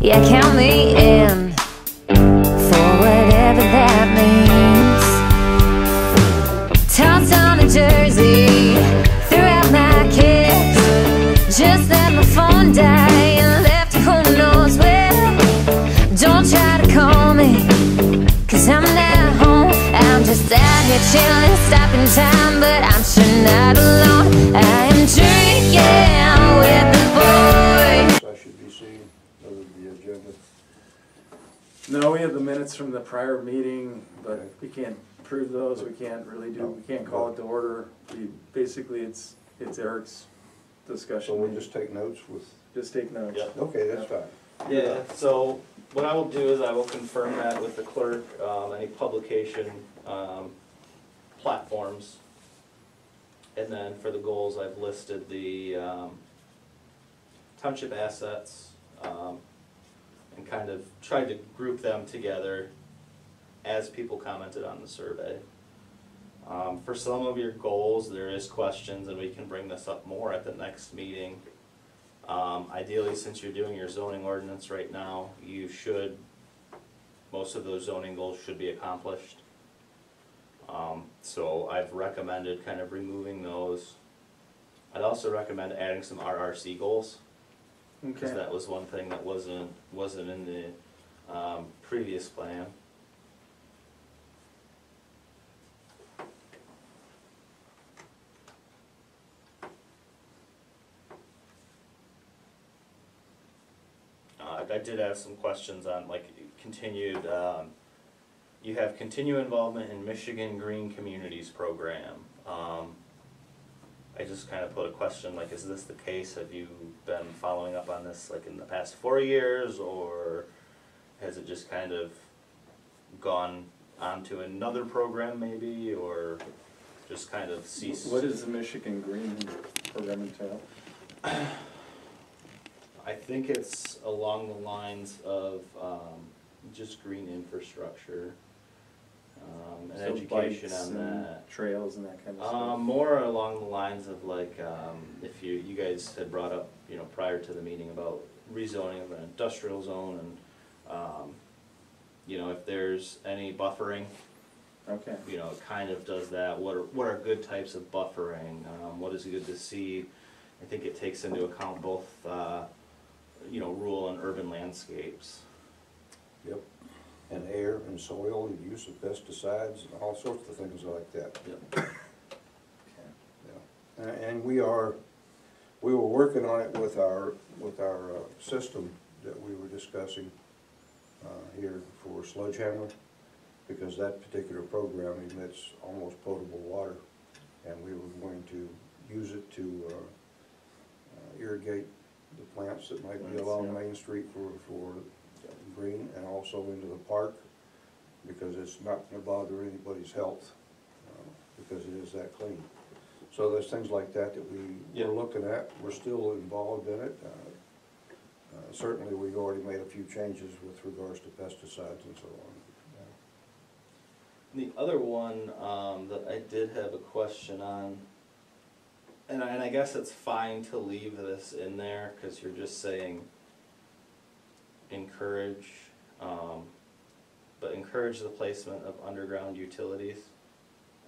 Yeah, count me in for whatever that means. Tossed on a jersey, threw out my kids, just let my phone die and left who knows where. Don't try to call me, 'cause I'm not home. I'm just out here chilling, stopping time, but I'm sure not alone. I am drinking with the boys. I should be seeing other than the agenda. No, we have the minutes from the prior meeting, but we can't approve those, we can't really do, we can't call it to order. Basically, it's Eric's discussion. So we just take notes with, Just take notes. Yeah. okay, that's fine. Yeah, so what I will do is I will confirm that with the clerk, any publication platforms. And then for the goals, I've listed the township assets and kind of tried to group them together as people commented on the survey. For some of your goals, there is questions, and we can bring this up more at the next meeting. Ideally, since you're doing your zoning ordinance right now, most of those zoning goals should be accomplished. So I've recommended kind of removing those. I'd also recommend adding some RRC goals, because Okay. that was one thing that wasn't in the previous plan. I did have some questions on like continued, you have continued involvement in Michigan Green Communities program. I just kind of put a question like, is this the case? Have you been following up on this like in the past 4 years, or has it just kind of gone on to another program maybe, or just kind of ceased? What does the Michigan Green program entail? I think it's along the lines of just green infrastructure and So education bikes on and that. trails and that kind of stuff? More along the lines of like, if you guys had brought up, prior to the meeting about rezoning of an industrial zone, and if there's any buffering, Okay. it kind of does that. What are good types of buffering? What is good to see? I think it takes into account both rural and urban landscapes. Yep. And air and soil, and use of pesticides, and all sorts of things like that. Yep. Yeah. And we were working on it with our system that we were discussing here for Sledgehammer, because that particular program emits almost potable water, and we were going to use it to irrigate the plants that might be along Main Street for green, and also into the park, because it's not going to bother anybody's health, because it is that clean. So there's things like that we're looking at. We're still involved in it. Certainly we've already made a few changes with regards to pesticides and so on. The other one that I did have a question on, and I guess it's fine to leave this in there because you're just saying encourage, but encourage the placement of underground utilities,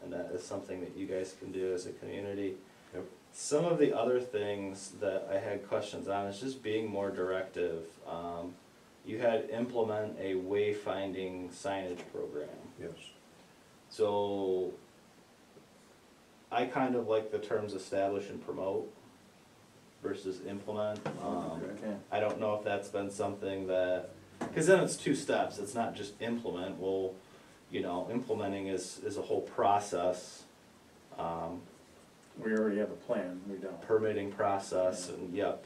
and that is something that you guys can do as a community. Yep. Some of the other things that I had questions on is just being more directive. You had implement a wayfinding signage program. Yes. So I kind of like the terms establish and promote versus implement. Okay. I don't know if that's been something that, because then it's two steps, it's not just implement. Well, implementing is a whole process. We already have a plan, we don't. Permitting process, and yep.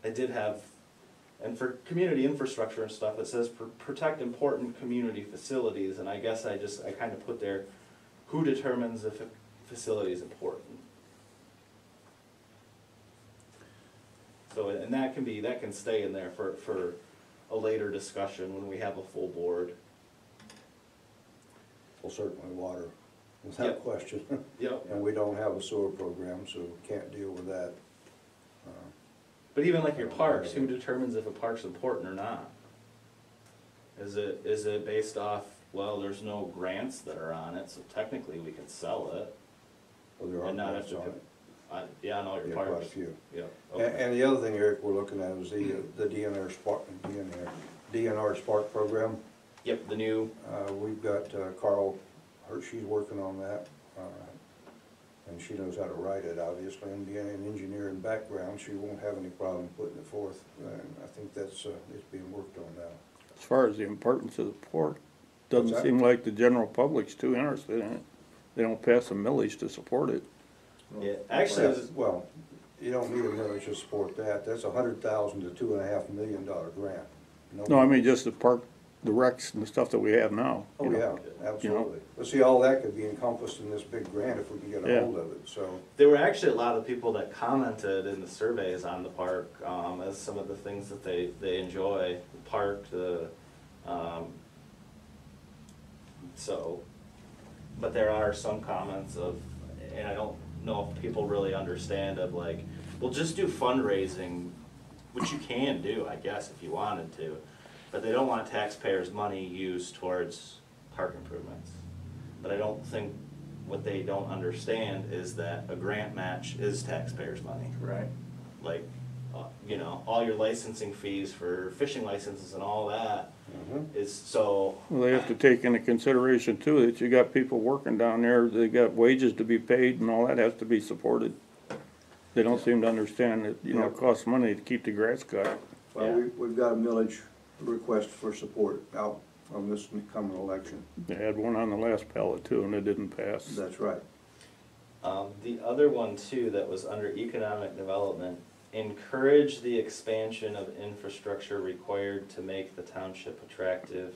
I did have, and for community infrastructure and stuff, it says protect important community facilities, and I guess I kind of put there, who determines if a facility is important? So, and that can stay in there for a later discussion when we have a full board. Well, certainly water, without Yep. question. Yep. And we don't have a sewer program, so we can't deal with that. But even like your parks, who determines if a park's important or not? Is it based off, well, there's no grants that are on it, so technically we can sell it? Well, there are And not have grants to on co- it. Yeah, I know your Yeah, parks. quite a few. Yeah, And, okay. and the other thing, Eric, we're looking at is the DNR Spark program. Yep, the new, We've got Carl, she's working on that, and she knows how to write it, obviously, and being an engineering background, she won't have any problem putting it forth, and I think that's, it's being worked on now. As far as the importance of the park, What's doesn't that? seem like the general public's too interested in it. They don't pass a millage to support it. yeah, actually, Yeah, well, you don't need a millage to support that, that's $100,000 to $2.5 million grant. No, I mean just the park, the wrecks and the stuff that we have now. Oh, you yeah, know. absolutely. But see, all that could be encompassed in this big grant if we can get a Yeah. hold of it, so. there were actually a lot of people that commented in the surveys on the park, as some of the things that they enjoy, the park, so, but there are some comments of, and I don't know if people really understand of like, well, just do fundraising, which you can do, I guess, if you wanted to, but they don't want taxpayers' money used towards park improvements. But I don't think, what they don't understand is that a grant match is taxpayers' money. Right. Like, you know, all your licensing fees for fishing licenses and all that is so. Well, they have to take into consideration too, that you got people working down there, they got wages to be paid and all that has to be supported. They don't seem to understand that, you know, it costs money to keep the grass cut. Well, Yeah. we've got a millage request for support out on this coming election. They had one on the last ballot too and it didn't pass. That's right. The other one too, that was under economic development, encourage the expansion of infrastructure required to make the township attractive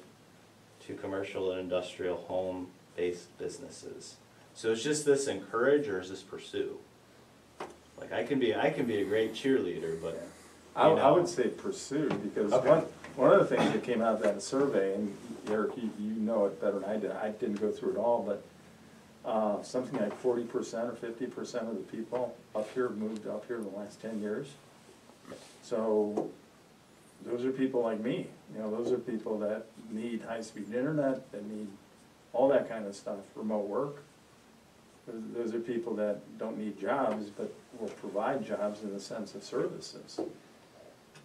to commercial and industrial home-based businesses. So it's just this encourage or is this pursue? Like I can be a great cheerleader, but I you know. would say pursue, because Okay. one of the things that came out of that survey, and Eric, you know it better than I didn't go through it all, but something like 40% or 50% of the people up here moved up here in the last 10 years. So those are people like me, you know, those are people that need high-speed internet, that need all that kind of stuff, remote work. Those are people that don't need jobs, but will provide jobs in the sense of services.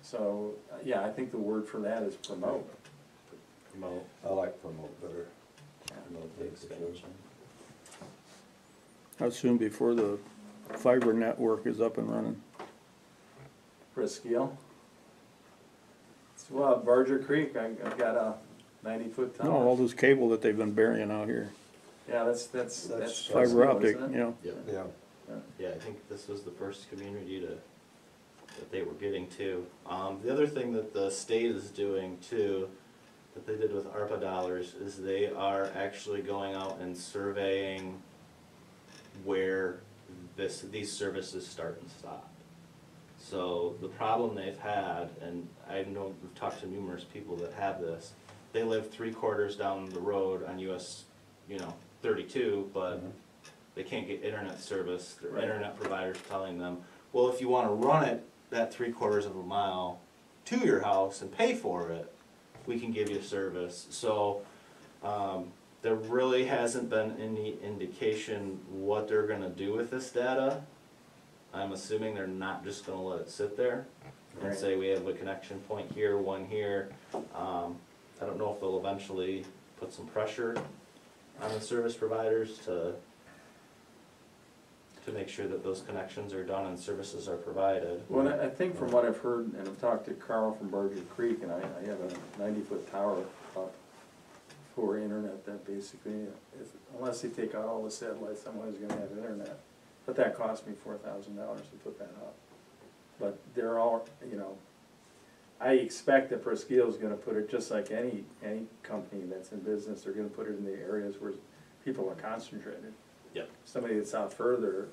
So, yeah, I think the word for that is promote. Promote, I like promote better. promote the expansion. How soon before the fiber network is up and running? Presqu'île. Well, Barger Creek, I've got a 90-foot tower. No, all this cable that they've been burying out here, Yeah, that's That's fiber Presqu'île, optic, isn't it? you know. Yeah. Yeah. Yeah, I think this was the first community that they were getting to. The other thing that the state is doing too, that they did with ARPA dollars, is they are actually going out and surveying where these services start and stop. So the problem they've had, and I know we've talked to numerous people that have this, they live 3/4 down the road on US, 32, but they can't get internet service. Their Right. internet provider's telling them, well, if you wanna run it that 3/4 of a mile to your house and pay for it, we can give you service. So, there really hasn't been any indication what they're gonna do with this data. I'm assuming they're not just gonna let it sit there and Right. say we have a connection point here, one here. I don't know if they'll eventually put some pressure on the service providers to make sure that those connections are done and services are provided. Well, I think from what I've heard, and I've talked to Carl from Barger Creek, and I have a 90-foot tower up for internet that basically, unless they take out all the satellites, someone's gonna have internet. But that cost me $4,000 to put that up. But they're all, I expect that Presqu'île's gonna put it, just like any company that's in business, they're gonna put it in the areas where people are concentrated. Yep. Somebody that's out further,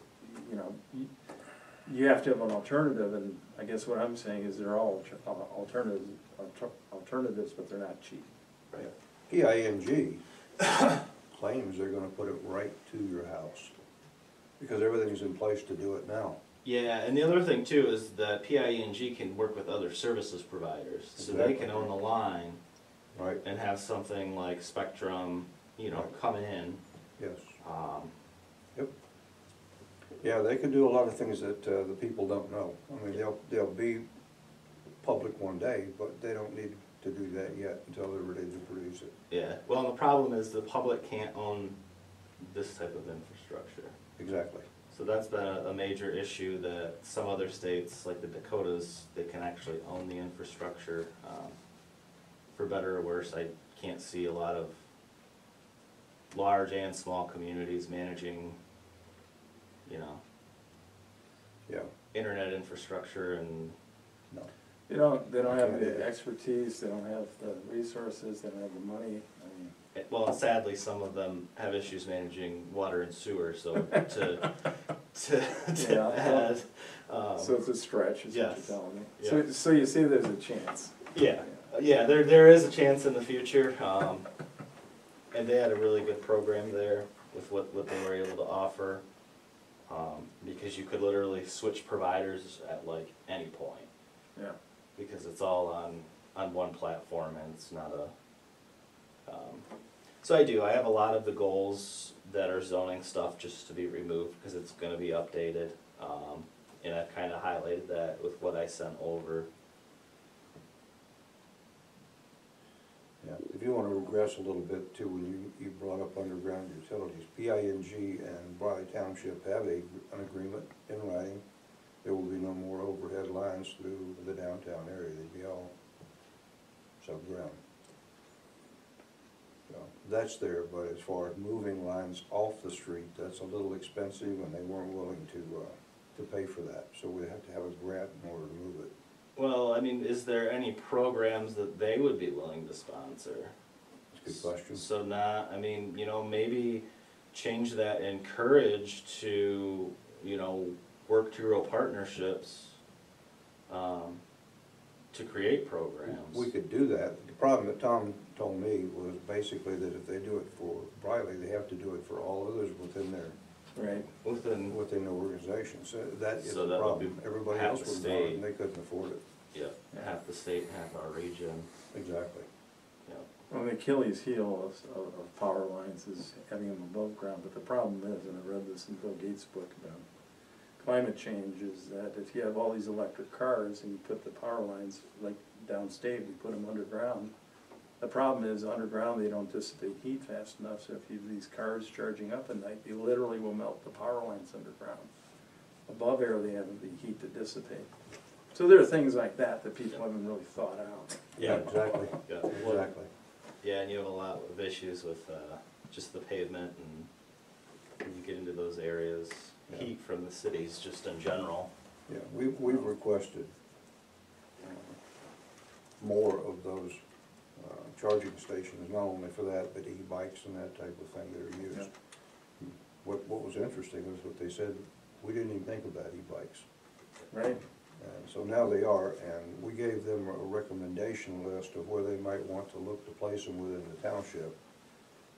you have to have an alternative, and I guess what I'm saying is they're all alternatives, but they're not cheap. Right. EING claims they're gonna put it right to your house, because everything's in place to do it now. Yeah, and the other thing too is that PIE&G can work with other services providers, so they can own the line Right, and have something like Spectrum, you know, Right. come in. yes. Um, Yep. Yeah, they can do a lot of things that the people don't know. I mean, they'll be public one day, but they don't need to do that yet until they're ready to produce it. yeah, well, and the problem is the public can't own this type of infrastructure. Exactly. So that's been a major issue that some other states, like the Dakotas, they can actually own the infrastructure. For better or worse, I can't see a lot of large and small communities managing, you know, Yeah, internet infrastructure and, no. They don't have Yeah. the expertise, they don't have the resources, they don't have the money, I mean. well, sadly, some of them have issues managing water and sewer, so to Yeah. add, So it's a stretch, is what you're yes. telling me. Yeah. So you see there's a chance. yeah, there is a chance in the future, and they had a really good program there with what they were able to offer, because you could literally switch providers at like any point, Yeah. because it's all on one platform and it's not a, so I have a lot of the goals that are zoning stuff just to be removed, because it's gonna be updated, and I've kinda highlighted that with what I sent over. Yeah, if you wanna regress a little bit too, when you brought up underground utilities, PING and Briley Township have an agreement in writing. There will be no more overhead lines through the downtown area, they'd be all subground. So, that's there, but as far as moving lines off the street, that's a little expensive, and they weren't willing to pay for that, so we have to have a grant in order to move it. Well, I mean, is there any programs that they would be willing to sponsor? That's a good question. So not, I mean, you know, maybe change that, encourage to, you know, work to grow partnerships, to create programs. We could do that. The problem that Tom told me was basically that if they do it for Briley, they have to do it for all others within their, Right. within the organization. So that is So the that would problem. be Everybody half else the was not, state. and they couldn't afford it. Yeah, half the state, half our region, Exactly. yeah. Well, the Achilles heel of power lines is having them above ground, but the problem is, and I read this in Bill Gates' book about climate change, is that if you have all these electric cars and you put the power lines, like downstate, you put them underground, the problem is underground they don't dissipate heat fast enough, so if you have these cars charging up at night, they literally will melt the power lines underground. Above air they have the heat to dissipate. So there are things like that that people haven't really thought out. Yeah, exactly. Yeah. Exactly. Yeah, and you have a lot of issues with, just the pavement, and when you get into those areas, Yeah. heat from the cities just in general. Yeah, we've requested more of those charging stations, not only for that, but e-bikes and that type of thing that are used. What was interesting was what they said, we didn't even think about e-bikes. Right? And so now they are, and we gave them a recommendation list of where they might want to look to place them within the township.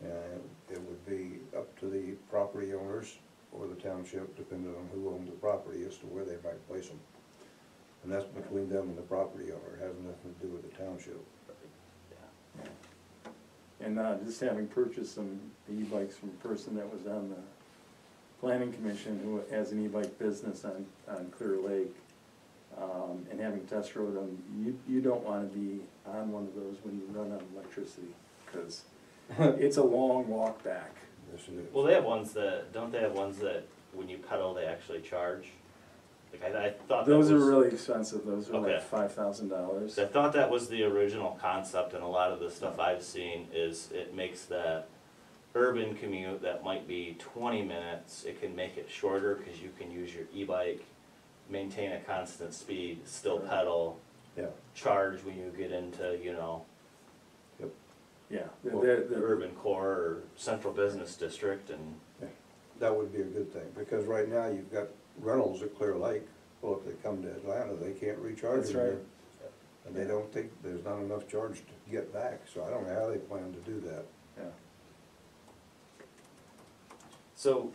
And it would be up to the property owners or the township, depending on who owned the property, as to where they might place them. And that's between them and the property owner, it has nothing to do with the township. And just having purchased some e-bikes from a person that was on the planning commission who has an e-bike business on Clear Lake, and having test rode them, you don't wanna be on one of those when you run on electricity, cause it's a long walk back. Yes, it is. Well, they have ones that, don't they have ones that when you pedal, they actually charge? Like, I thought that was. Those are really expensive, those are Okay. like $5,000. I thought that was the original concept, and a lot of the stuff I've seen is it makes that urban commute that might be 20 minutes, it can make it shorter, because you can use your e-bike, maintain a constant speed, still Sure. pedal, Yeah, charge when you get into, you know, yep, Yeah, the urban core or central business district, and yeah. That would be a good thing, because right now you've got rentals at Clear Lake. Well, if they come to Atlanta, they can't recharge That's them right. there. And they don't think, there's not enough charge to get back, so I don't know how they plan to do that. Yeah. so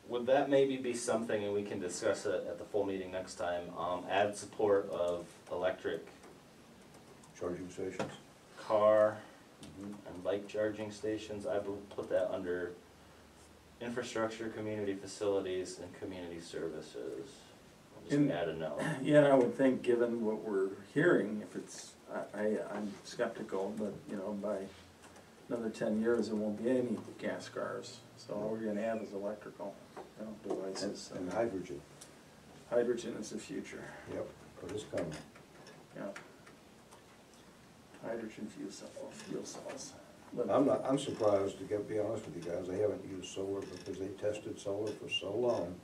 would that maybe be something, and we can discuss it at the full meeting next time, add support of electric Charging stations. car and bike charging stations? I would put that under infrastructure, community facilities, and community services. I'll just add a note. Yeah, I would think, given what we're hearing, if it's, I'm skeptical, but, you know, by another 10 years, there won't be any gas cars. So all we're gonna have is electrical, you know, devices. And hydrogen. Hydrogen is the future, Yep, but it's coming. yeah. Hydrogen fuel cells. But- I'm surprised, to be honest with you guys, they haven't used solar because they tested solar for so long,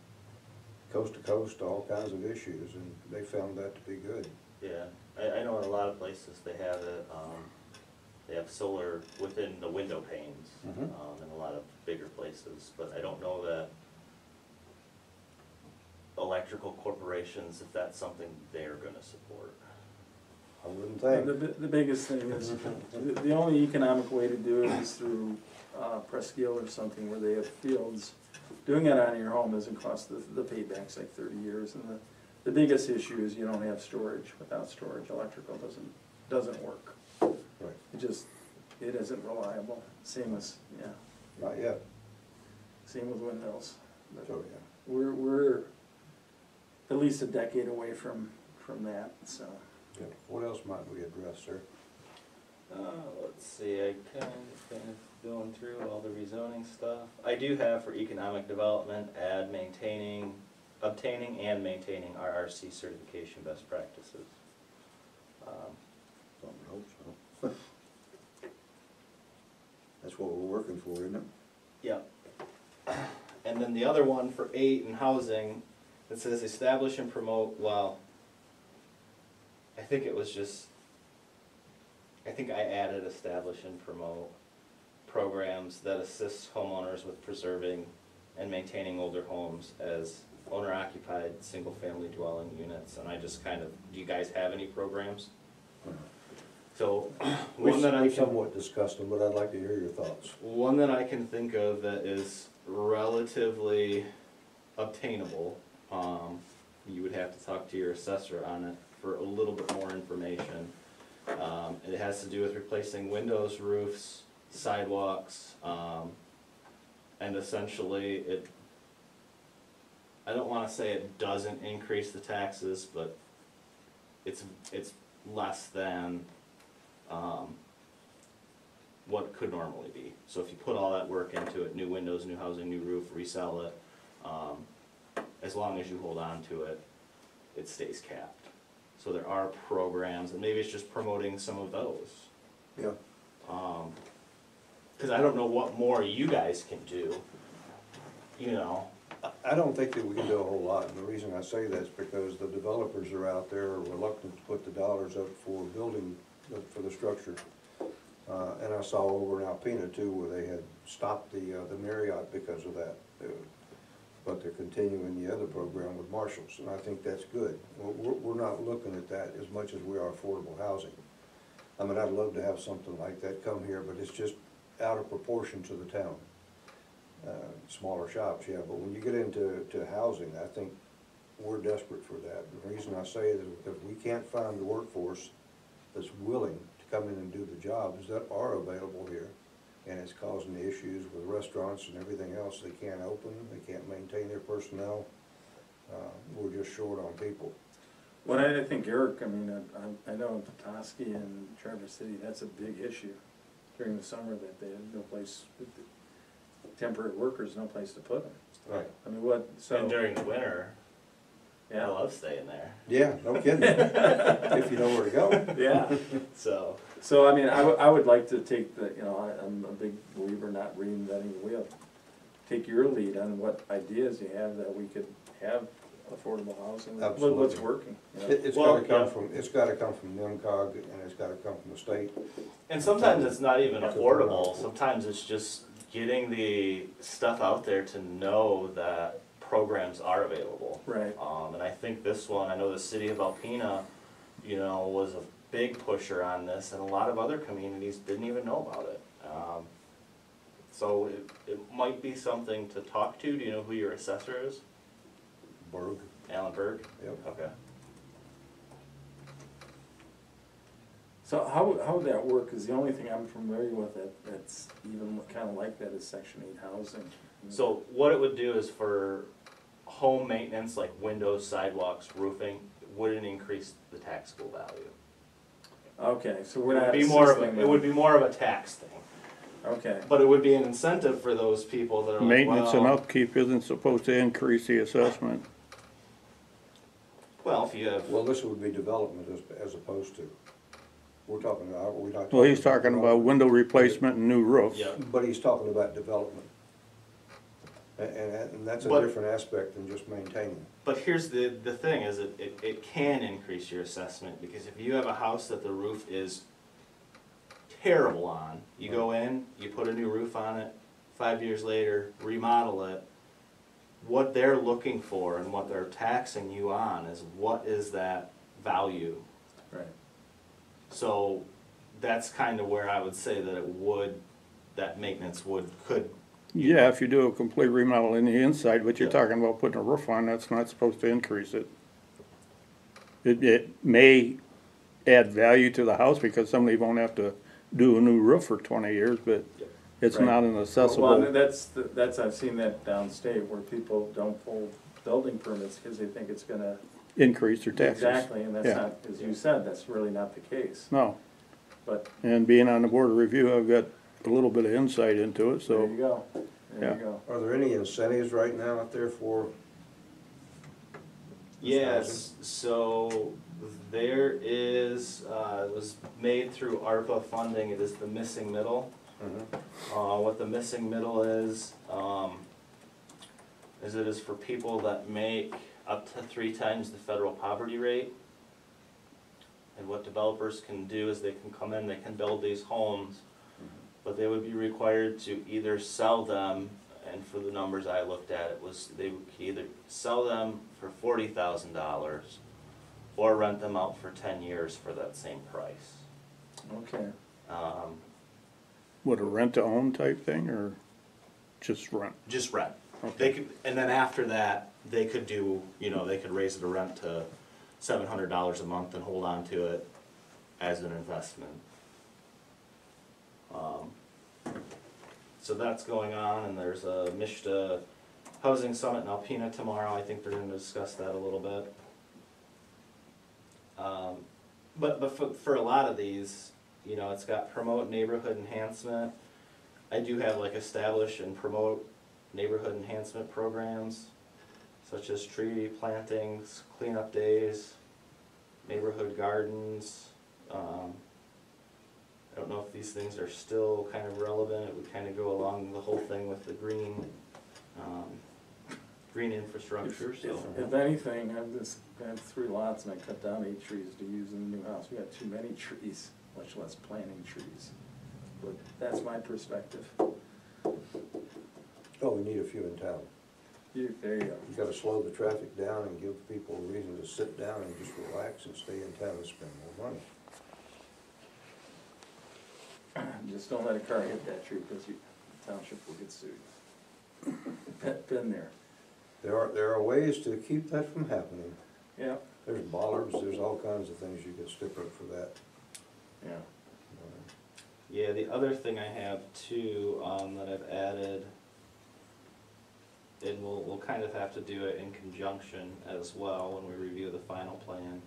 coast to coast, all kinds of issues, and they found that to be good. Yeah, I know in a lot of places they have it, they have solar within the window panes, Mhm. In a lot of bigger places, but I don't know that electrical corporations, if that's something they're gonna support. I wouldn't The, think. the biggest thing is, the only economic way to do it is through Presqu'île or something where they have fields. Doing it on your home doesn't cost, the payback's like 30 years, and the biggest issue is you don't have storage. Without storage, electrical doesn't work. Right, It isn't reliable, same as, yeah, not yet. same with windmills. But So, yeah. we're at least a decade away from that, so. Okay. What else might we address, sir? Let's see, I kind of going through all the rezoning stuff. I do have for economic development, obtaining and maintaining RRC certification best practices. I hope so. That's what we're working for, isn't it? Yeah. And then the other one for 8 in housing, it says establish and promote, well, I think it was just, I think I added establish and promote programs that assist homeowners with preserving and maintaining older homes as owner-occupied, single-family dwelling units, and I just kind of, do you guys have any programs? So, We one that I can, somewhat discussed them, but I'd like to hear your thoughts. one that I can think of that is relatively obtainable, you would have to talk to your assessor on it for a little bit more information. It has to do with replacing windows, roofs, sidewalks, and essentially it, I don't wanna say it doesn't increase the taxes, but it's less than, what it could normally be. So if you put all that work into it, new windows, new housing, new roof, resell it, as long as you hold on to it, it stays capped. So there are programs, and maybe it's just promoting some of those. Yeah. Cause I don't know what more you guys can do, you know. I don't think that we can do a whole lot, and the reason I say that is because the developers are out there reluctant to put the dollars up for building, for the structure. And I saw over in Alpena too, where they had stopped the Marriott because of that. But they're continuing the other program with Marshalls, and I think that's good. We're not looking at that as much as we are affordable housing. I mean, I'd love to have something like that come here, but it's just out of proportion to the town. Smaller shops, yeah, but when you get into housing, I think we're desperate for that. The reason I say it is because we can't find the workforce that's willing to come in and do the jobs that are available here. And it's causing the issues with restaurants and everything else. They can't open, they can't maintain their personnel. We're just short on people. What I think, Eric, I mean, I know in Petoskey and Traverse City, that's a big issue during the summer, that they have no place, temporary workers, no place to put them. Right. I mean, what, so. And during the winter, I Yeah, love staying there, Yeah, no kidding. If you know where to go. yeah. so. So, I mean, I would like to take the, you know, I'm a big believer not reinventing the wheel. Take your lead on what ideas you have that we could have affordable housing, what's Absolutely. working, you know? It's Well, gotta come yeah. from, it's gotta come from NEMCOG, and it's gotta come from the state. And sometimes it's not even affordable, sometimes it's just getting the stuff out there to know that programs are available. Right. And I think this one, I know the city of Alpena, you know, was a big pusher on this, and a lot of other communities didn't even know about it. So it might be something to talk to. Do you know who your assessor is? Berg, Alan Berg? yep. Okay. So how would that work? Cause the only thing I'm familiar with that's even kinda like that is Section 8 housing. So what it would do is for home maintenance, like windows, sidewalks, roofing, it wouldn't increase the taxable value. Okay, so we're It not would be more of assisting a, it would them. be more of a tax thing. Okay, But it would be an incentive for those people that are like, Maintenance and well, upkeep isn't supposed to increase the assessment. well, if you have, Well, this would be development as opposed to, we're not talking. Well, he's talking about window replacement and new roofs. yeah, But he's talking about development. And that's a But- different aspect than just maintaining. but here's the thing is it can increase your assessment, because if you have a house that the roof is terrible on, you go in, you put a new roof on it, 5 years later, remodel it, what they're looking for and what they're taxing you on is what is that value. right. So that's kind of where I would say that it would, that maintenance could. Yeah, if you do a complete remodel in the inside, but you're Yeah. talking about putting a roof on, that's not supposed to increase it. It may add value to the house because somebody won't have to do a new roof for 20 years, but it's Right. not an Well, accessible. that's, I've seen that downstate where people don't pull building permits because they think it's gonna. Increase their taxes. Exactly, and that's Yeah. not, as you said, that's really not the case, No, but and being on the board of review, I've got a little bit of insight into it, there you so. go, there Yeah. you go. Are there any incentives right now out there for? Yes, so there is, it was made through ARPA funding, it is the missing middle. What the missing middle is it is for people that make up to 3 times the federal poverty rate. And what developers can do is they can come in, they can build these homes, but they would be required to either sell them, and for the numbers I looked at, it was they would either sell them for $40,000 or rent them out for 10 years for that same price. Okay, What, a rent-to-own type thing, or just rent? Just rent. Okay. They could, and then after that, they could do, they could raise the rent to $700 a month and hold on to it as an investment. So that's going on, and there's a Mishta Housing Summit in Alpena tomorrow. I think they're gonna discuss that a little bit. But for a lot of these, it's got promote neighborhood enhancement. I do have like establish and promote neighborhood enhancement programs, such as tree plantings, cleanup days, neighborhood gardens. I don't know if these things are still kind of relevant. It would kind of go along the whole thing with the green infrastructure, so. if anything, I have 3 lots and I cut down 8 trees to use in the new house, we got too many trees, much less planting trees. But that's my perspective. Oh, we need a few in town. There you go. You gotta slow the traffic down and give people a reason to sit down and just relax and stay in town and spend more money. Just don't let a car hit that tree because the township will get sued. Been there. There are ways to keep that from happening. Yeah, There's bollards, there's all kinds of things you can stick up for that. yeah. Yeah, the other thing I have too, that I've added, and we'll kind of have to do it in conjunction as well when we review the final plan,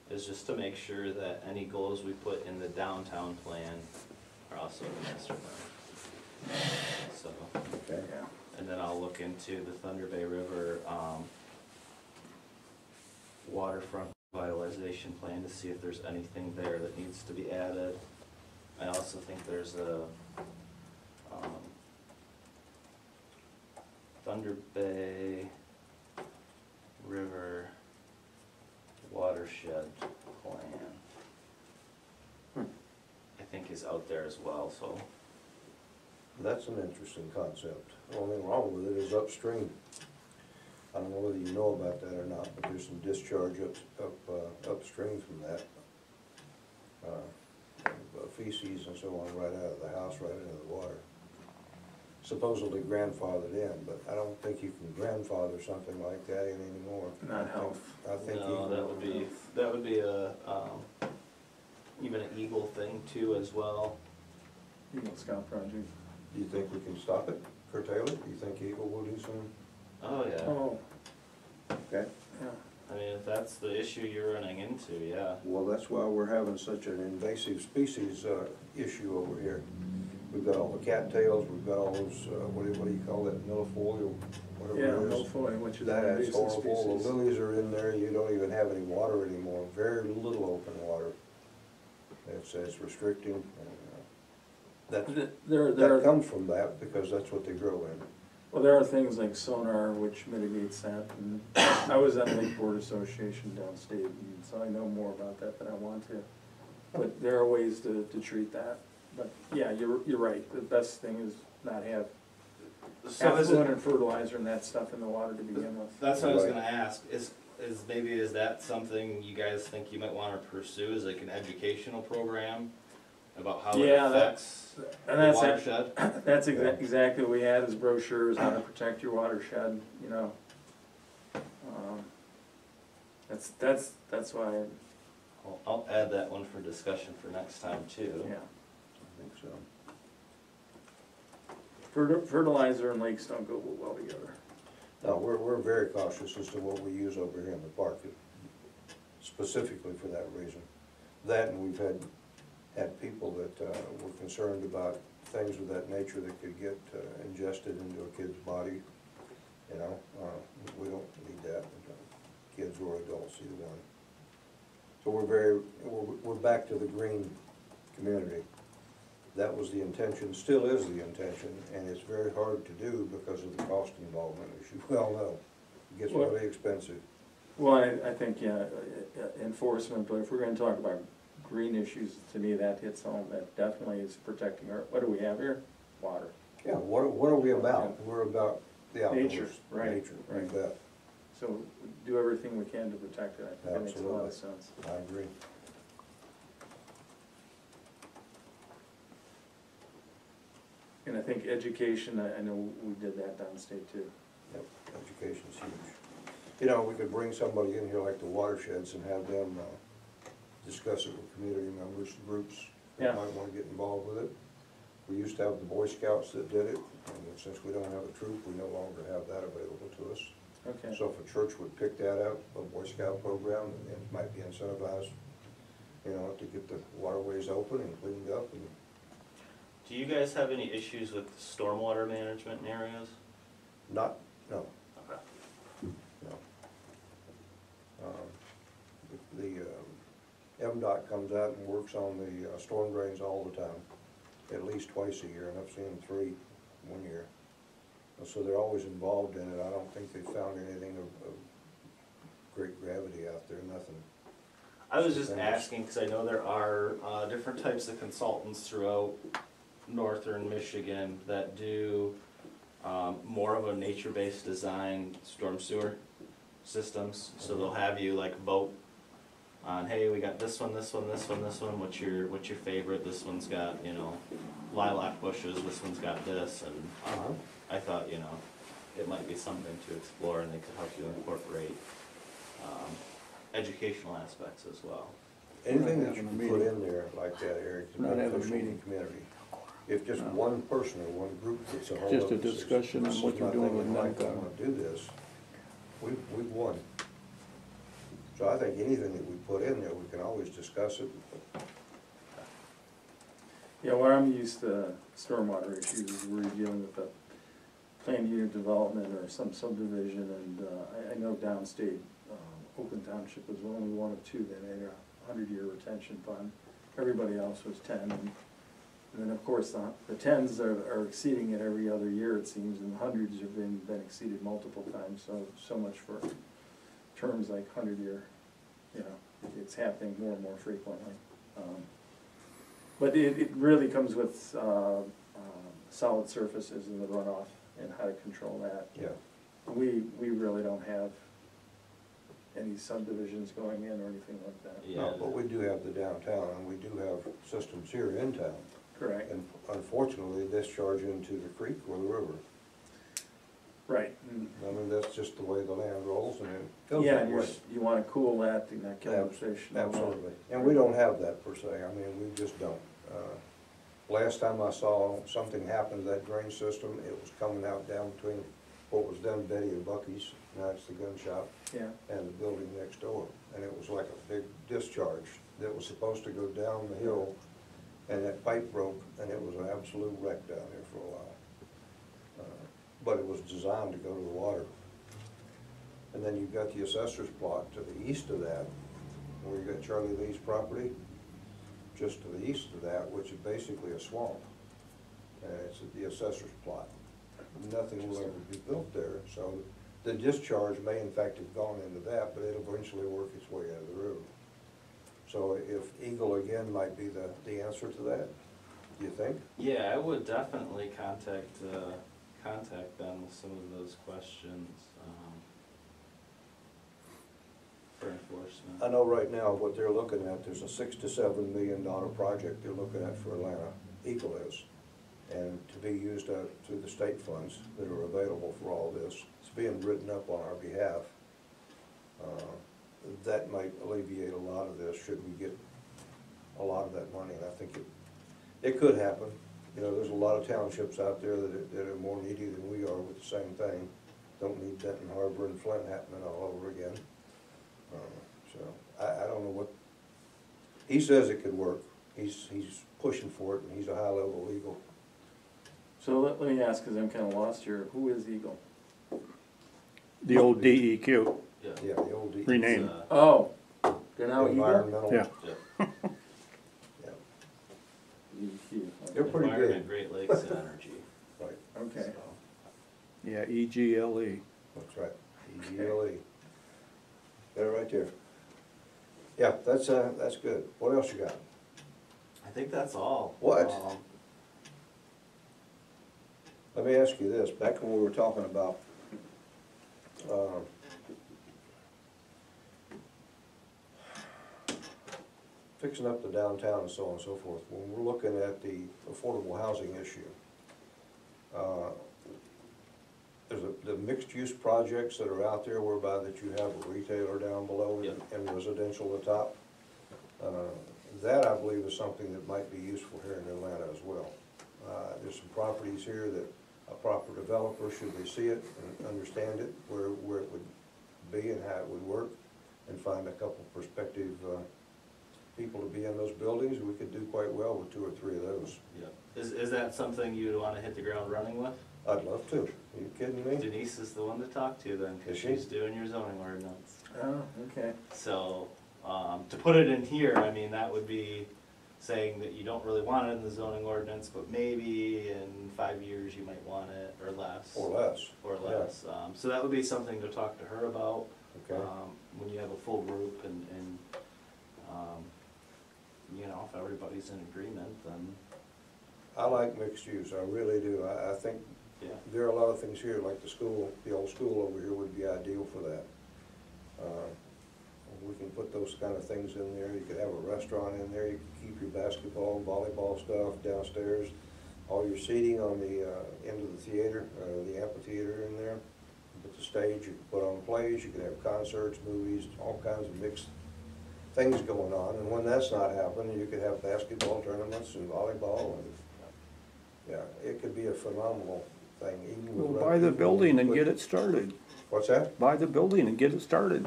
is just to make sure that any goals we put in the downtown plan are also in the master plan. So, Okay. Yeah. and then I'll look into the Thunder Bay River, waterfront revitalization plan to see if there's anything there that needs to be added. I also think there's a, Thunder Bay River watershed plan. I think is out there as well, so. That's an interesting concept. The only thing wrong with it is upstream. I don't know whether you know about that or not, but there's some discharge upstream from that. Feces and so on right out of the house, right into the water. supposedly grandfathered in, but I don't think you can grandfather something like that in anymore. Not health. I think No, that would be a, even an Eagle thing too as well. Eagle Scout Project. Do you think we can stop it, curtail it? Do you think Eagle will do some? Oh, yeah. Oh, Okay. yeah. I mean, if that's the issue you're running into, yeah. Well, that's why we're having such an invasive species, issue over here. We've got all the cattails, we've got all those, what do you call that, milfoil, whatever Yeah, it is. milfoil, which is an That is invasive horrible. species. The lilies are in there, you don't even have any water anymore, very little open water. It's restricting, and that comes from that, because that's what they grow in. Well, there are things like sonar which mitigates that, and I was on Lake Board Association downstate, and so I know more about that than I want to. But there are ways to treat that, but yeah, you're right, the best thing is not have So is effluent it, and fertilizer and that stuff in the water to begin with. that's what I was gonna ask, is that something you guys think you might wanna pursue, is like an educational program about how it Yeah, affects And the that's, watershed? that's exactly what we had as brochures, how to protect your watershed, you know. That's why, I'll add that one for discussion for next time too. yeah. I think so. Fertilizer and lakes don't go well together. No, we're very cautious as to what we use over here in the park, specifically for that reason. That, and we've had people that were concerned about things of that nature that could get ingested into a kid's body, you know. We don't need that, kids or adults, either one. So we're back to the green community. That was the intention, still is the intention, and it's very hard to do because of the cost involvement, as you well know. It gets really expensive. Well, I think, yeah, enforcement, but if we're gonna talk about green issues, to me, that hits home, that definitely is protecting our, what do we have here? Water. Yeah, what are we about? We're about the outdoors. Nature, right, Nature, right. you bet. So do everything we can to protect it, I think that makes a lot of Absolutely. sense. I agree. And I think education, I know we did that downstate too. Yep, education's huge. You know, we could bring somebody in here like the watersheds and have them discuss it with community members, groups that Yeah. might wanna get involved with it. We used to have the Boy Scouts that did it, and since we don't have a troop, we no longer have that available to us. Okay. So if a church would pick that up, a Boy Scout program, and it might be incentivized, you know, to get the waterways open and cleaned up and. Do you guys have any issues with stormwater management in areas? No. Okay. No. The MDOT comes out and works on the storm drains all the time, at least twice a year, and I've seen 3 one year. So they're always involved in it. I don't think they found anything of great gravity out there, nothing. I was just asking, because I know there are different types of consultants throughout northern Michigan that do more of a nature-based design storm sewer systems. So they'll have you like vote on, hey, we got this one, this one, this one, this one, what's your favorite? This one's got, you know, lilac bushes, this one's got this, and I thought, you know, it might be something to explore, and they could help you incorporate educational aspects as well. Anything Not that you having a can put meeting. in there like that, Eric, is Not having a beneficial to meeting. the community. If just one person or one group gets a hold Just of a it, says, discussion on "This what is you're my doing thing with in life, I NEMCOG." wanna do this," we've won. So I think anything that we put in there, we can always discuss it. Yeah, where I'm used to stormwater issues is we're dealing with a planned unit development or some subdivision, and I know downstate, Oakland Township was only one of 2 that had a 100-year retention fund. Everybody else was 10, and then of course the 10s are exceeding it every other year it seems, and the 100s have been exceeded multiple times, so much for terms like 100-year, you know, it's happening more and more frequently. But it really comes with solid surfaces in the runoff and how to control that. Yeah. We really don't have any subdivisions going in or anything like that. Yeah. No, but we do have the downtown, and we do have systems here in town. Correct. And unfortunately, they discharge into the creek or the river. Right. I mean, that's just the way the land rolls, and it goes Yeah, that and way. you wanna cool that to not kill the fish. and all that. Absolutely, and we don't have that per se, I mean, we just don't. Last time I saw something happen to that drain system, it was coming out down between what was then Betty and Bucky's, now it's the gun shop, Yeah, and the building next door. And it was like a big discharge that was supposed to go down the hill, and that pipe broke, and it was an absolute wreck down there for a while. But it was designed to go to the water. And then you've got the assessor's plot to the east of that, where you got Charlie Lee's property, just to the east of that, which is basically a swamp. And it's the assessor's plot. Nothing will ever be built there, so the discharge may in fact have gone into that, but it'll eventually work its way out of the river. So if Eagle again might be the answer to that, do you think? Yeah, I would definitely contact them with some of those questions, for enforcement. I know right now what they're looking at, there's a $6 to $7 million project they're looking at for Atlanta, Eagle is. And to be used through the state funds that are available for all this. It's being written up on our behalf. That might alleviate a lot of this, should we get a lot of that money, and I think it could happen. You know, there's a lot of townships out there that are more needy than we are with the same thing. Don't need Denton Harbor and Flint happening all over again. So, I don't know what, he says it could work. He's pushing for it, and he's a high-level legal. so let me ask, cause I'm kinda lost here, who is Eagle? The old DEQ, Yeah. Yeah, the old DEQ. renamed. Oh, they're now Eagle? Environmental. Yeah. Yeah. Yeah, EQ, They're okay. pretty Environment, big. Great Lakes Energy. Right, Okay, So, Yeah, EGLE. that's right, EGLE. Got it right there. Yeah, that's good. What else you got? I think that's all. What? Let me ask you this, back when we were talking about, fixing up the downtown and so on and so forth, when we're looking at the affordable housing issue, there's the mixed-use projects that are out there whereby that you have a retailer down below Yep. and residential at the top. That, I believe, is something that might be useful here in Atlanta as well. There's some properties here that a proper developer, should they see it and understand it, where it would be and how it would work, and find a couple prospective people to be in those buildings, we could do quite well with 2 or 3 of those. Yeah. Is that something you'd wanna hit the ground running with? I'd love to. Are you kidding me? Denise is the one to talk to then, cause Is she? she's doing your zoning ordinance. oh, okay. So, to put it in here, I mean, that would be saying that you don't really want it in the zoning ordinance, but maybe in 5 years you might want it, or less. Or less. Or Yeah. less. So that would be something to talk to her about, Okay. when you have a full group and, you know, if everybody's in agreement, then, I like mixed use, I really do. I think yeah. there are a lot of things here, like the school, the old school over here would be ideal for that. We can put those kind of things in there. You could have a restaurant in there, you could keep your basketball and volleyball stuff downstairs. All your seating on the end of the theater, the amphitheater in there. Put the stage, you could put on plays, you could have concerts, movies, all kinds of mixed things going on. And when that's not happening, you could have basketball tournaments and volleyball, and yeah, it could be a phenomenal thing. Even with Well, buy the building and get it started. What's that? Buy the building and get it started.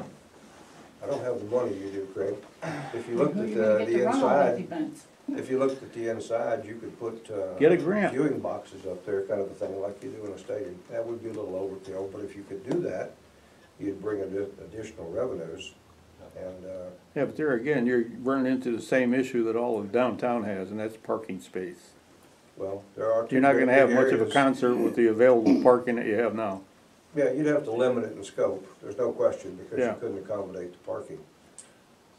I don't have the money you do, Craig. If you looked Who at you gonna get the to run all those inside, events? if you looked at the inside, you could put Get a grant. viewing boxes up there, kind of a thing like you do in a stadium. That would be a little overkill, but if you could do that, you'd bring additional revenues. And Yeah, but there again, you're running into the same issue that all of downtown has, and that's parking space. well, there are two You're not great gonna have big much of a areas. concert with the available parking that you have now. Yeah, you'd have to limit it in scope. There's no question, because you Yeah. couldn't accommodate the parking.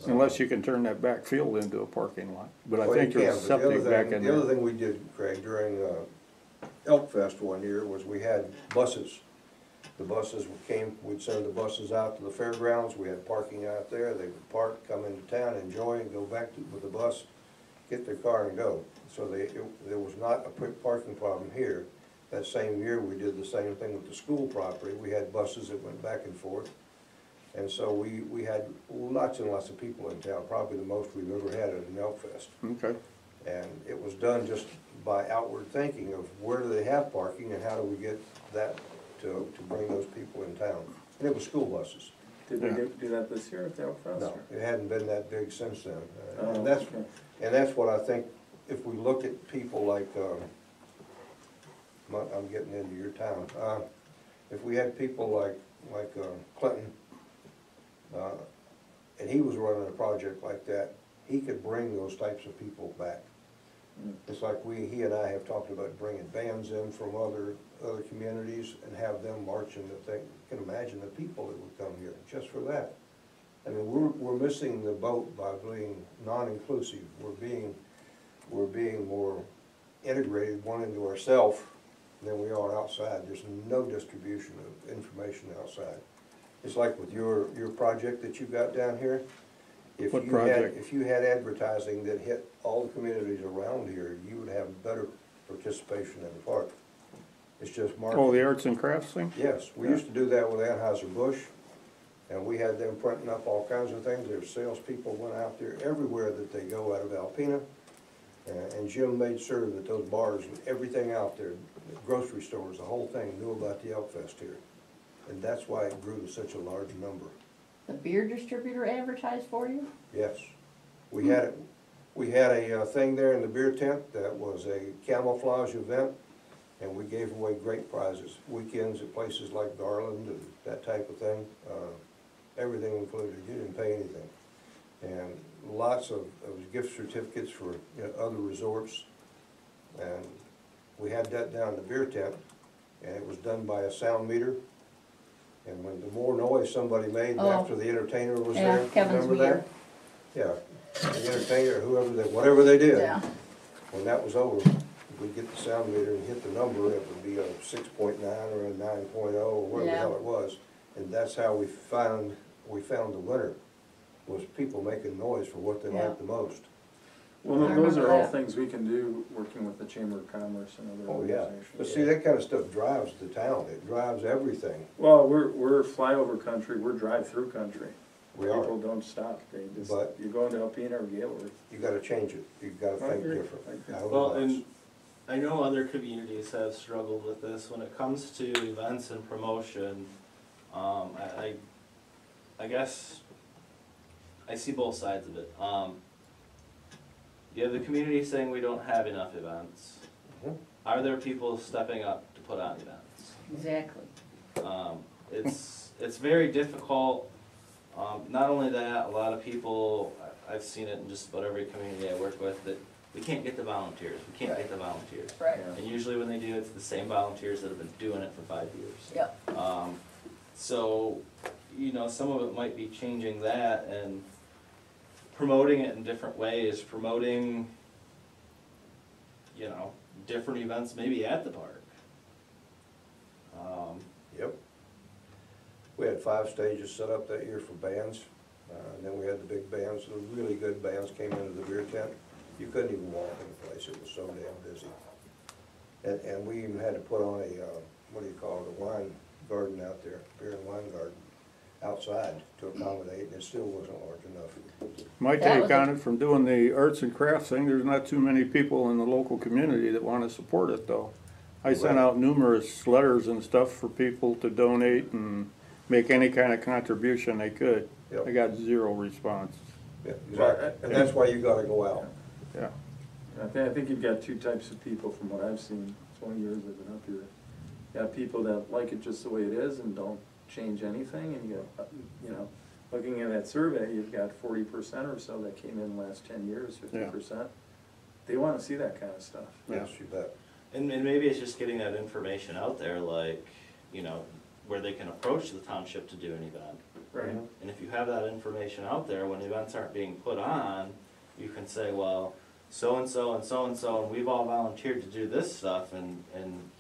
Unless you can turn that back field into a parking lot. But I Well, think you there's can, but the other septic back thing- in The other there. thing we did, Craig, during Elk Fest one year was we had buses. The buses we'd send the buses out to the fairgrounds, we had parking out there, they would park, come into town, enjoy, and go back with the bus. get their car and go. So there was not a quick parking problem here. That same year, we did the same thing with the school property. We had buses that went back and forth. And so we had lots and lots of people in town, probably the most we've ever had at an Elk Fest. Okay. And it was done just by outward thinking of where do they have parking and how do we get that to bring those people in town. And it was school buses. Did they do that this year at the Elk Fest? No, it hadn't been that big since then. Oh, And that's, okay. and that's what I think, if we look at people like, I'm getting into your town, if we had people like Clinton, and he was running a project like that, he could bring those types of people back. It's like he and I have talked about bringing bands in from other communities and have them marching the thing. You can imagine the people that would come here just for that. I mean, we're missing the boat by being non-inclusive. We're being more integrated one into ourselves than we are outside. There's no distribution of information outside. It's like with your project that you got down here. What project? If you had advertising that hit all the communities around here, you would have better participation in the park. It's just marketing. Oh, the arts and crafts thing? Yes, we used to do that with Anheuser-Busch, and we had them printing up all kinds of things. Their salespeople went out there everywhere that they go out of Alpena, and Jim made sure that those bars and everything out there, the grocery stores, the whole thing, knew about the Elk Fest here. And that's why it grew to such a large number. The beer distributor advertised for you? Yes. We had a thing there in the beer tent that was a camouflage event, and we gave away great prizes. Weekends at places like Garland and that type of thing, everything included. You didn't pay anything. And lots of gift certificates for other resorts. And we had that down in the beer tent, and it was done by a sound meter. And when the more noise somebody made after the entertainer was there, Kevin's remember that? Yeah, the entertainer, whatever they did. Yeah. When that was over, we'd get the sound meter and hit the number, it would be a 6.9 or a 9.0 or whatever the hell it was. And that's how we found the winner, was people making noise for what they liked the most. Well, I those remember are all that. things we can do, working with the Chamber of Commerce and other Oh, yeah. organizations. But see, that kind of stuff drives the town. It drives everything. Well, we're flyover country, we're drive-through country. We are. People don't stop, they just, But- you're going to Alpena or Gaylord. You gotta change it. You gotta I think agree. different. I agree. out of the Well, box. and I know other communities have struggled with this when it comes to events and promotion. I guess I see both sides of it. You have the community saying we don't have enough events. Mhm. Are there people stepping up to put on events? Exactly. It's very difficult. Not only that, a lot of people, I've seen it in just about every community I work with, that we can't get the volunteers, we can't get the volunteers. Right. Yeah. And usually when they do, it's the same volunteers that have been doing it for 5 years. Yep. So, some of it might be changing that and promoting it in different ways, promoting, different events maybe at the park. Yep. We had 5 stages set up that year for bands, and then we had the big bands, the really good bands came into the beer tent. You couldn't even walk in the place, it was so damn busy. And we even had to put on a wine garden out there, beer and wine garden, outside to accommodate, and it still wasn't large enough. My That was take on it, from doing the arts and crafts thing, there's not too many people in the local community that wanna support it though. I sent Right. out numerous letters and stuff for people to donate and make any kind of contribution they could. Yep. I got 0 response. Yeah, exactly, and that's why you gotta go out. Yeah. I think you've got 2 types of people from what I've seen, 20 years I've been up here. You got people that like it just the way it is and don't change anything, and you got, looking at that survey, you've got 40% or so that came in the last 10 years, 50%. They wanna see that kind of stuff. Yes, you bet. And maybe it's just getting that information out there, like, where they can approach the township to do an event. Right. And if you have that information out there, when events aren't being put on, you can say, well, so-and-so and so-and-so, and we've all volunteered to do this stuff, and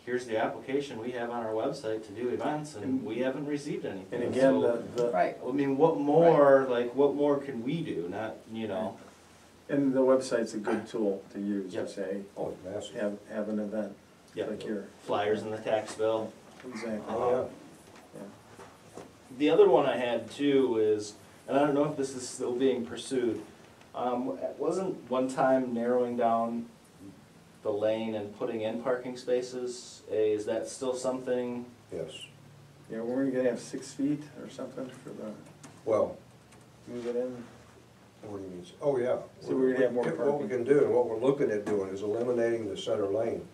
here's the application we have on our website to do events, and we haven't received anything. And again, So, the Right. I mean, what more, what more can we do? Not, And the website's a good tool to use to Yep. say, Oh, it's massive. have an event, Yep. like your, Flyers in the tax bill. exactly. Oh, The other one I had too is, and I don't know if this is still being pursued, wasn't one time narrowing down the lane and putting in parking spaces, is that still something? Yes. Yeah, we're gonna have 6 feet or something for the, Well, move it in. what do you mean? Oh, yeah. So we're gonna have more What we parking. can do, and what we're looking at doing, is eliminating the center lane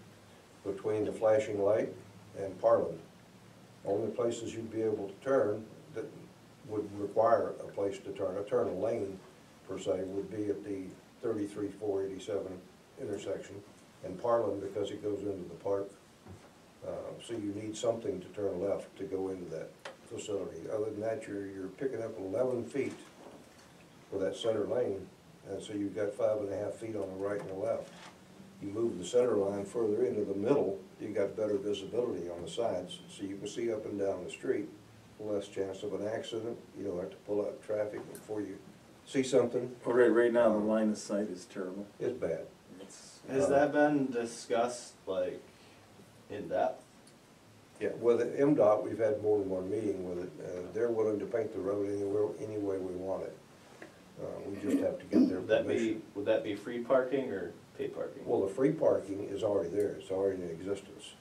between the flashing light and Parland. Only places you'd be able to turn that would require a place to turn, a lane per se, would be at the 33-487 intersection, and Parland because it goes into the park. So you need something to turn left to go into that facility. Other than that, you're picking up 11 feet for that center lane, and so you've got 5.5 feet on the right and the left. You move the center line further into the middle, you got better visibility on the sides, so you can see up and down the street. Less chance of an accident, you don't have to pull out traffic before you see something. Oh, right now, the line of sight is terrible. It's bad. It's, Has that been discussed, like, in depth? Yeah, with MDOT, we've had more than one meeting with it. They're willing to paint the road any way we want it. We just have to get their permission. Would that be free parking or paid parking? Well, the free parking is already there, it's already in existence,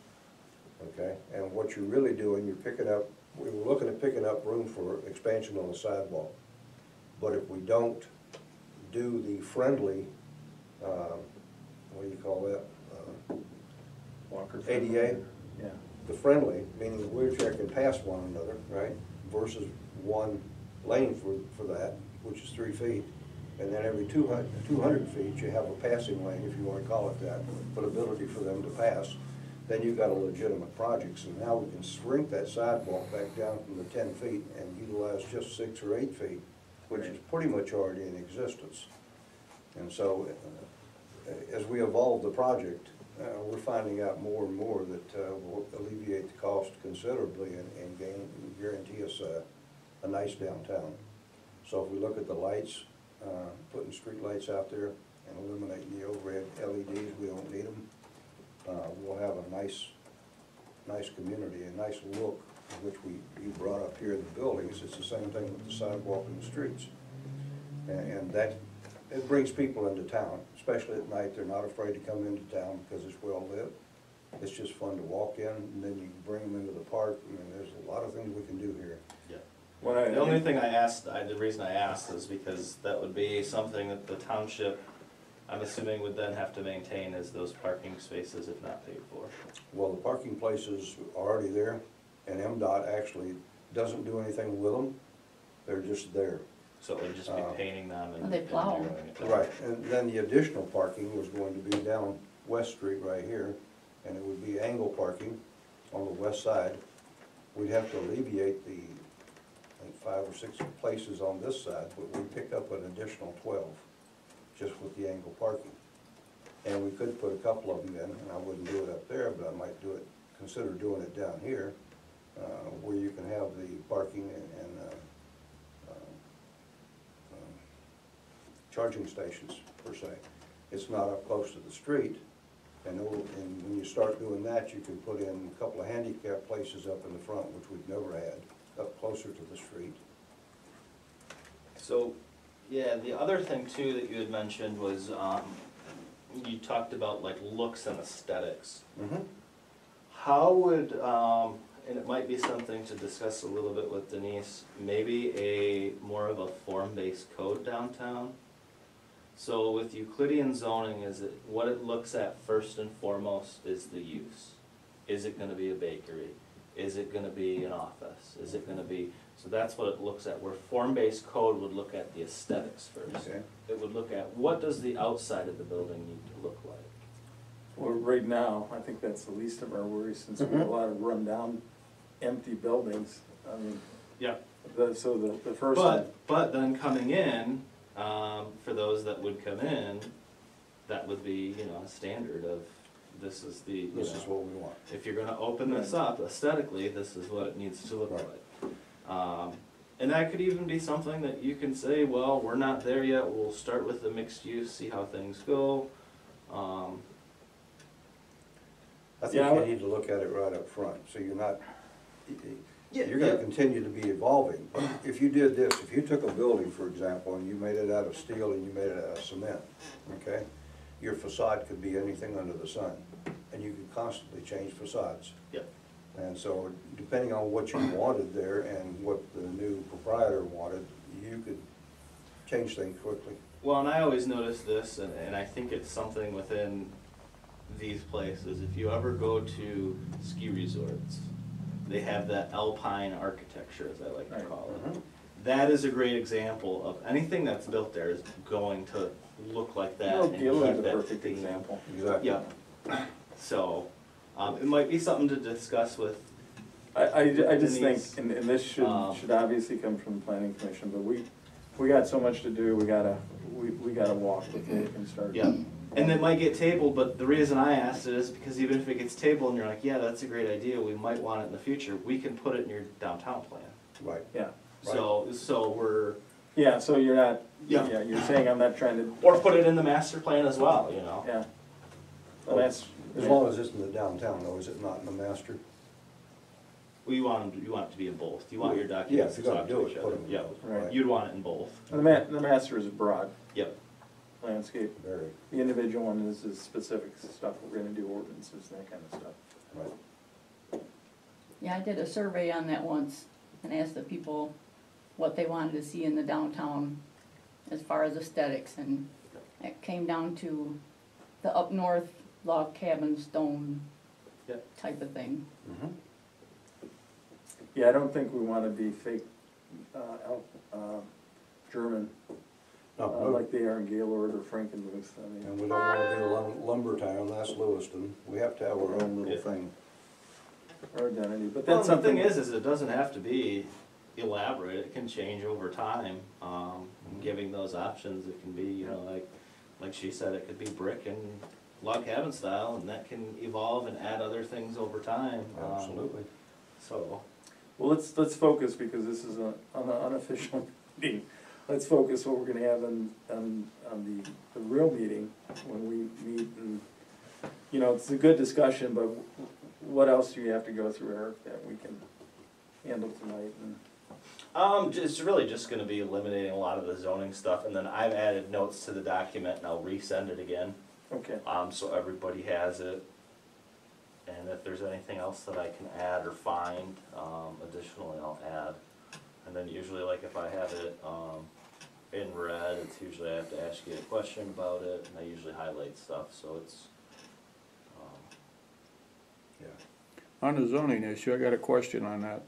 okay? And what you're really doing, you're picking up, we were looking at picking up room for expansion on the sidewalk. But if we don't do the friendly, what do you call that? Walker. ADA? Yeah. The friendly, meaning the wheelchair can pass one another, right? Versus one lane for that, which is 3 feet. And then every 200 feet, you have a passing lane, if you want to call it that, but ability for them to pass. Then you've got a legitimate project. So now we can shrink that sidewalk back down from the 10 feet and utilize just 6 or 8 feet, which is pretty much already in existence. And so, as we evolve the project, we're finding out more and more that will alleviate the cost considerably and guarantee us a nice downtown. So if we look at the lights, putting street lights out there and eliminating the overhead LEDs, we don't need them. We'll have a nice community, a nice look, which you brought up here in the buildings. It's the same thing with the sidewalk and the streets. And that, it brings people into town, especially at night. They're not afraid to come into town because it's well lit. It's just fun to walk in, and then you can bring them into the park. I mean, there's a lot of things we can do here. Yeah. Well, The only thing the reason I asked is because that would be something that the township, I'm assuming, would then have to maintain as those parking spaces if not paid for. Well, the parking places are already there, and MDOT actually doesn't do anything with them. They're just there. So it would just be painting them and. And they plow them. narrowing it down. Right, and then the additional parking was going to be down West Street right here, and it would be angle parking on the west side. We'd have to alleviate the, I think, 5 or 6 places on this side, but we'd pick up an additional 12, just with the angle parking. And we could put a couple of them in, and I wouldn't do it up there, but I might consider doing it down here, where you can have the parking and charging stations, per se. It's not up close to the street, and when you start doing that, you can put in a couple of handicap places up in the front, which we've never had, up closer to the street. So, yeah, the other thing too that you had mentioned was, you talked about like looks and aesthetics. Mm-hmm. How would, and it might be something to discuss a little bit with Denise, maybe more of a form-based code downtown? So with Euclidean zoning, what it looks at first and foremost is the use. Is it gonna be a bakery? Is it gonna be an office? Is it gonna be, so that's what it looks at, where form-based code would look at the aesthetics first. Okay. It would look at, what does the outside of the building need to look like? Well, right now, I think that's the least of our worries, since we have a lot of rundown, empty buildings. I mean, Yeah. so the first one. But then coming in, for those that would come in, that would be, a standard of, this is the, This is what we want. if you're gonna open this up aesthetically, this is what it needs to look Right. like. And that could even be something that you can say, well, we're not there yet, we'll start with the mixed use, see how things go. I think Yeah, you need to look at it right up front, so you're not, Yeah, you're gonna yeah. continue to be evolving. If you did this, if you took a building, for example, and you made it out of steel and you made it out of cement, okay? Your facade could be anything under the sun, and you could constantly change facades. Yep. And so, depending on what you wanted there and what the new proprietor wanted, you could change things quickly. Well, and I always notice this, and I think it's something within these places. If you ever go to ski resorts, they have that alpine architecture, as I like to Right. call it. That is a great example of anything that's built there is going to look like that. Well, and Gaylord's keep a that perfect theme. example. Exactly. Yeah. So, it might be something to discuss with. I just think, Denise, and this should obviously come from the planning commission, but we got so much to do, we gotta walk before we can start. Yeah, and it might get tabled, but the reason I asked it is because even if it gets tabled and you're like, yeah, that's a great idea, we might want it in the future, we can put it in your downtown plan. Right. Yeah, So we're, yeah, so you're not, Yeah. yeah, you're saying I'm not trying to, or put it in the master plan as well, you know? yeah. Well, that's, As long as it's in the downtown, though, is it not in the master? Well, you want it to be in both, you want your Yeah, documents if to you're talk gonna do to each it, other, put them in yeah. both. Right. You'd want it in both, the master is broad yep. landscape, Very, the individual one is specific stuff, we're gonna do ordinances, that kind of stuff. right. Yeah, I did a survey on that once and asked the people what they wanted to see in the downtown as far as aesthetics, and it came down to the up north log cabin stone Yep. type of thing. Mhm. Yeah, I don't think we wanna be fake, German, No, no, like they are in Gaylord or Frankenmuth, I mean. and we don't wanna be a lumber town, that's Lewiston. We have to have our own little Yeah. thing. Our identity, but Well, that's the thing something. is it doesn't have to be elaborate, it can change over time, giving those options, it can be, you know, like she said, it could be brick and log cabin style, and that can evolve and add other things over time. Absolutely. So, Well, let's focus, because this is an unofficial meeting. Let's focus what we're gonna have on the real meeting, when we meet, and, you know, it's a good discussion, but what else do you have to go through, Eric, that we can handle tonight? And it's really just gonna be eliminating a lot of the zoning stuff, and then I've added notes to the document, and I'll resend it again, okay, so everybody has it. And if there's anything else that I can add or find, additionally, I'll add. And then usually, like, if I have it, in red, it's usually I have to ask you a question about it, and I usually highlight stuff, so it's, Yeah. On the zoning issue, I got a question on that.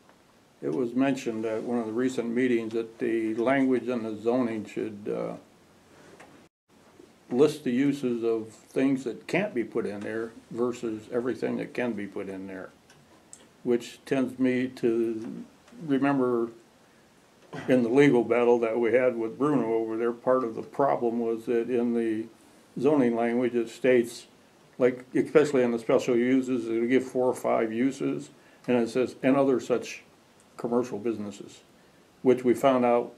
It was mentioned at one of the recent meetings that the language in the zoning should, list the uses of things that can't be put in there versus everything that can be put in there. Which tends me to remember in the legal battle that we had with Bruno over there, part of the problem was that in the zoning language, it states, like, especially in the special uses, it'll give 4 or 5 uses, and it says, and other such commercial businesses, which we found out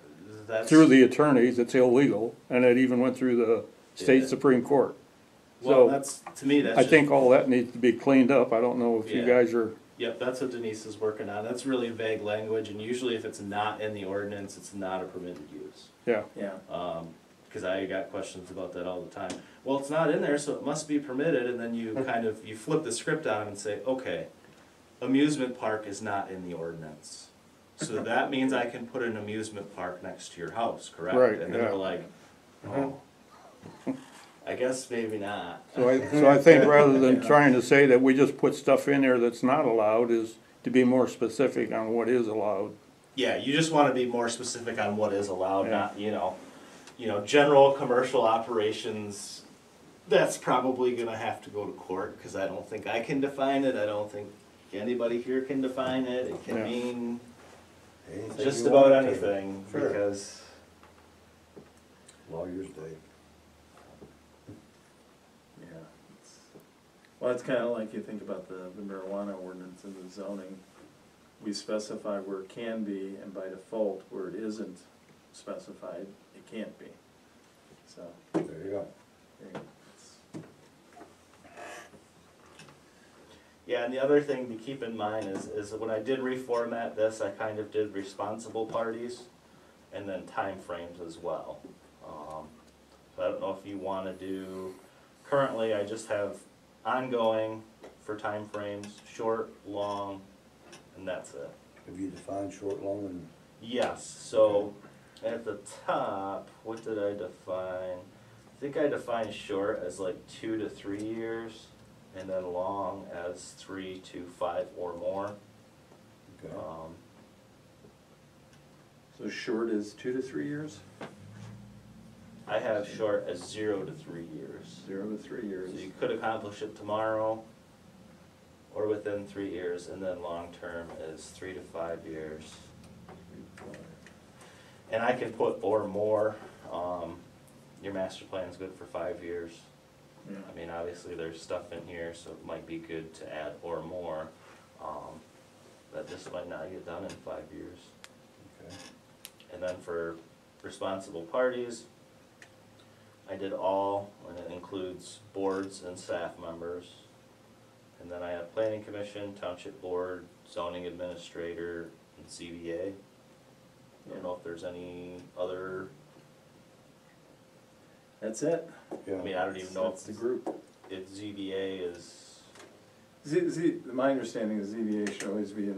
that's. through the attorneys, it's illegal, and it even went through the state Yeah. Supreme Court. Well, So, that's, to me, that's I just. think all that needs to be cleaned up, I don't know if you Yeah. guys are, Yep, that's what Denise is working on, that's really vague language, and usually if it's not in the ordinance, it's not a permitted use. yeah, yeah. Cause I got questions about that all the time. Well, it's not in there, so it must be permitted, and then you kind of, you flip the script on and say, okay, amusement park is not in the ordinance. So that means I can put an amusement park next to your house, correct? Right, And then yeah. we're like, oh, I guess maybe not. so I think rather than trying to say that we just put stuff in there that's not allowed, is to be more specific on what is allowed. Yeah, you just wanna be more specific on what is allowed, Yeah. not, general commercial operations, that's probably gonna have to go to court, cause I don't think I can define it, I don't think anybody here can define it, it can Yeah. mean Anything just you about want to. anything, Sure. because, Lawyer's day. Yeah, well, it's kinda like you think about the marijuana ordinance and the zoning. we specify where it can be, and by default, where it isn't specified, it can't be. So, There you go. there you go. Yeah, and the other thing to keep in mind is when I did reformat this, I kind of did responsible parties and then timeframes as well. So I don't know if you wanna do, currently I just have ongoing for timeframes, short, long, and that's it. Have you defined short, long, and? Yes, so at the top, what did I define? I think I defined short as like 2 to 3 years, and then long as 3 to 5 or more. Okay. So short is 2 to 3 years? I have short as 0 to 3 years. 0 to 3 years. So you could accomplish it tomorrow or within 3 years, and then long-term is 3 to 5 years. And I can put or more. Your master plan is good for 5 years. Yeah. I mean, obviously, there's stuff in here, so it might be good to add or more. That just might not get done in 5 years. Okay. And then for responsible parties, I did all, and it includes boards and staff members. And then I have planning commission, township board, zoning administrator, and CBA. I don't know if there's any other, That's it. Yeah. I mean, I don't even know That's the group. if ZBA is, My understanding is ZBA should always be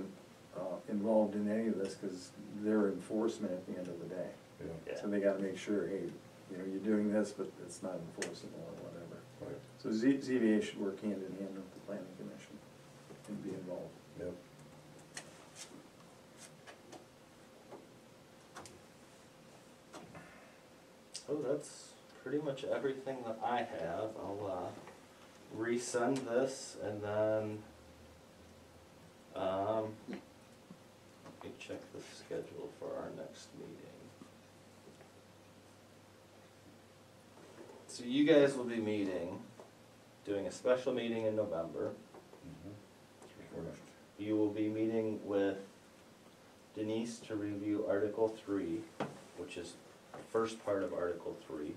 involved in any of this, because they're enforcement at the end of the day. Yeah. yeah. So they gotta make sure, hey, you know, you're doing this, but it's not enforceable or whatever. Right. So ZBA should work hand in hand with the planning commission and be involved. Yep. Oh, that's pretty much everything that I have. I'll resend this and then let me check the schedule for our next meeting. So you guys will be meeting, doing a special meeting in November. First. You will be meeting with Denise to review Article 3, which is the first part of Article 3.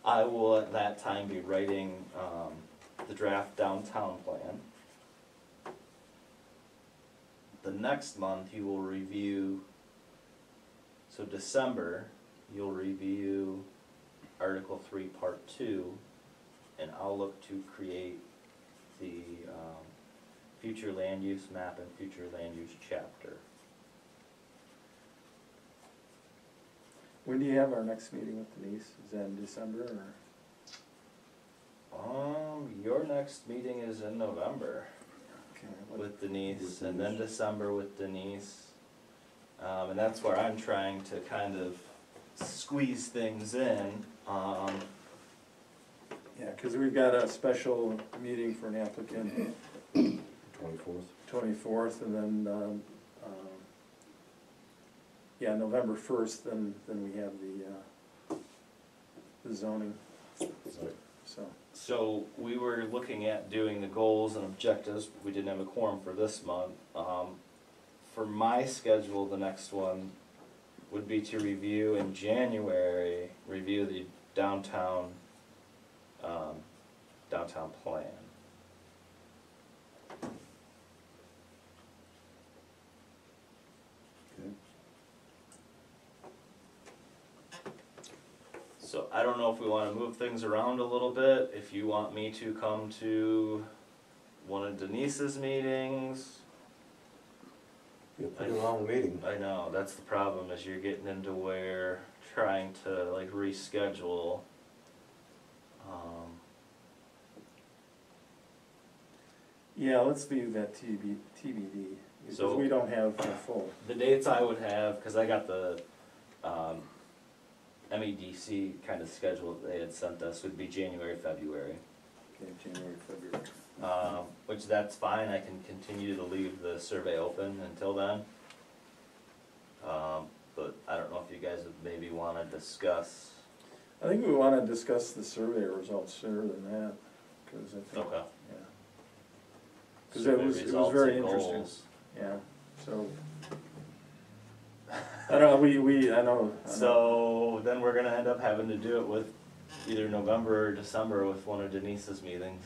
I will at that time be writing the draft downtown plan. The next month you will review, so December, you'll review Article 3, Part 2, and I'll look to create the future land use map and future land use chapter. When do you have our next meeting with Denise? Is that in December or? Your next meeting is in November Okay. with Denise, With and then Denise. December with Denise. And that's where I'm trying to kind of squeeze things in. Yeah, cause we've got a special meeting for an applicant 24th. 24th, and then, yeah, November 1st, then we have the zoning, so. So we were looking at doing the goals and objectives, but we didn't have a quorum for this month. For my schedule, the next one would be to review in January, review the downtown plan. Okay. So I don't know if we wanna move things around a little bit, if you want me to come to one of Denise's meetings. You're pretty long meeting. I know, that's the problem, is you're getting into where trying to like reschedule. Yeah, let's leave that TBD, because So- we don't have the full. The dates I would have, cause I got the, MEDC kind of schedule that they had sent us, would be January, February. Okay, January, February. Which that's fine, I can continue to leave the survey open until then. But I don't know if you guys would maybe wanna discuss. I think we wanna discuss the survey results sooner than that, cause I think, Okay. yeah. Cause survey it was results very and interesting. goals. Yeah, so. I don't know, I know. So then we're gonna end up having to do it with either November or December with one of Denise's meetings.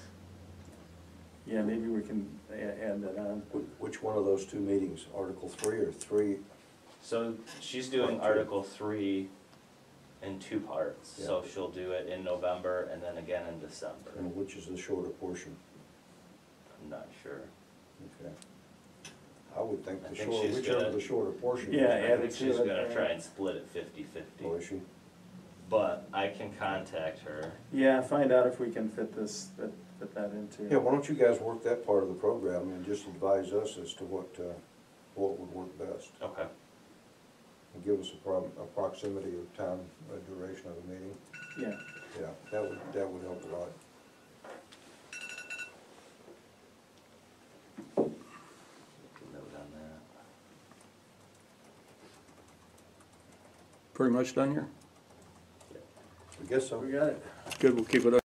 Yeah, maybe we can add that on. Which one of those two meetings, Article 3 or 3? So she's doing Part two. Article 3 in two parts. So Yeah. she'll do it in November and then again in December. And which is the shorter portion? I'm not sure. Okay. I would think I the think shorter, she's whichever gonna- the shorter portion is. Yeah, I add think it to she's it, gonna yeah. try and split it 50-50. Oh, is she? But I can contact her. Yeah, find out if we can fit that into. Yeah, why don't you guys work that part of the program and just advise us as to what would work best? Okay. And give us a proximity of time, duration of the meeting. Yeah, Yeah, that would help a lot. Make a note on that. Pretty much done here? I guess so. we got it. Good, we'll keep it up.